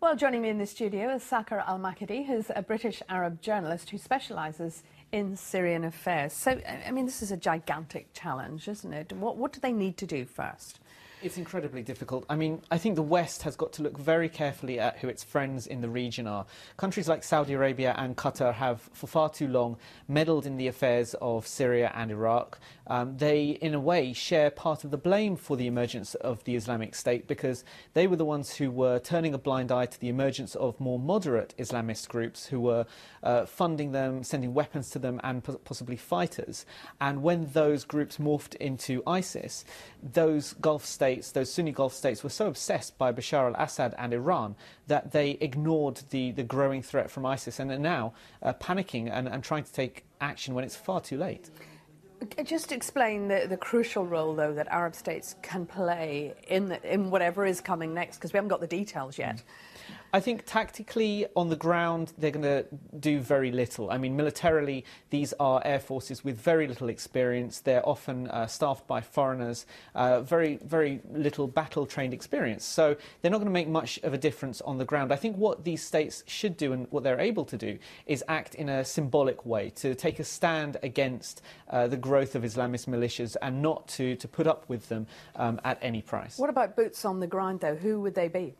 Well, joining me in the studio is Sakhr Al-Makhadhi, who's a British Arab journalist who specialises in Syrian affairs. So, I mean, this is a gigantic challenge, isn't it? What do they need to do first? It's incredibly difficult. I mean, I think the West has got to look very carefully at who its friends in the region are. Countries like Saudi Arabia and Qatar have, for far too long, meddled in the affairs of Syria and Iraq. They, in a way, share part of the blame for the emergence of the Islamic State because they were the ones who were turning a blind eye to the emergence of more moderate Islamist groups who were funding them, sending weapons to them, and possibly fighters. And when those groups morphed into ISIS, those Gulf states, those Sunni Gulf states, were so obsessed by Bashar al-Assad and Iran that they ignored the growing threat from ISIS and are now panicking and trying to take action when it's far too late. Just explain the crucial role, though, that Arab states can play in whatever is coming next, because we haven't got the details yet. I think tactically, on the ground, they're going to do very little. I mean, militarily, these are air forces with very little experience. They're often staffed by foreigners, very, very little battle-trained experience. So they're not going to make much of a difference on the ground. I think what these states should do and what they're able to do is act in a symbolic way, to take a stand against the growth of Islamist militias and not to put up with them at any price. What about boots on the ground, though? Who would they be?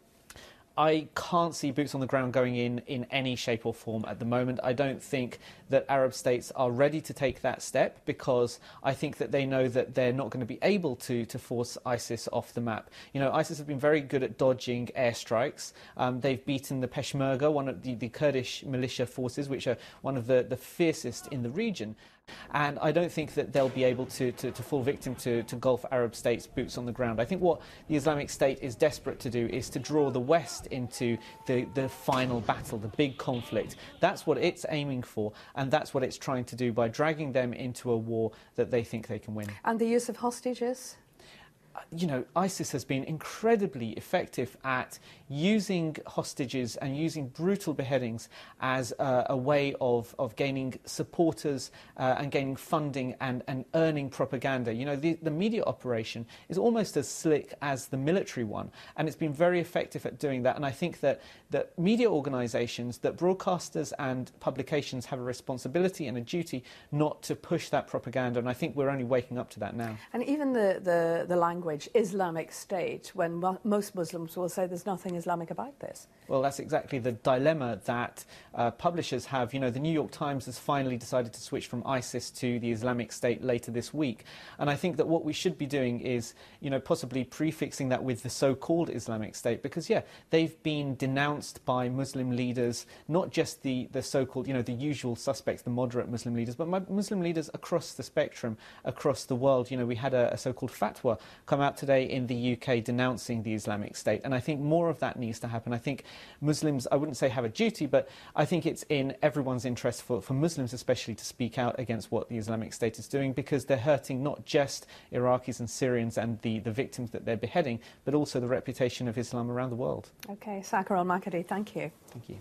I can't see boots on the ground going in any shape or form at the moment. I don't think that Arab states are ready to take that step because I think that they know that they're not going to be able to force ISIS off the map. You know, ISIS have been very good at dodging airstrikes. They've beaten the Peshmerga, one of the Kurdish militia forces, which are one of the fiercest in the region. And I don't think that they'll be able to fall victim to Gulf Arab states' boots on the ground. I think what the Islamic State is desperate to do is to draw the West into the final battle, the big conflict. That's what it's aiming for, and that's what it's trying to do by dragging them into a war that they think they can win. And the use of hostages? You know, ISIS has been incredibly effective at using hostages and using brutal beheadings as a way of gaining supporters and gaining funding and earning propaganda. You know, the media operation is almost as slick as the military one, and it's been very effective at doing that. And I think that media organisations, that broadcasters and publications have a responsibility and a duty not to push that propaganda, and I think we're only waking up to that now. And even the language, Islamic State, when most Muslims will say there's nothing Islamic about this. Well, that's exactly the dilemma that publishers have. You know, the New York Times has finally decided to switch from ISIS to the Islamic State later this week. And I think that what we should be doing is, you know, possibly prefixing that with the so-called Islamic State, because, yeah, they've been denounced by Muslim leaders, not just the so-called, you know, the usual suspects, the moderate Muslim leaders, but Muslim leaders across the spectrum, across the world. You know, we had a so-called fatwa come out today in the UK denouncing the Islamic State, and I think more of that needs to happen. I think Muslims, I wouldn't say have a duty, but I think it's in everyone's interest, for Muslims especially, to speak out against what the Islamic State is doing, because they're hurting not just Iraqis and Syrians and the victims that they're beheading, but also the reputation of Islam around the world. OK, Sakhr Al-Makhadhi, thank you. Thank you.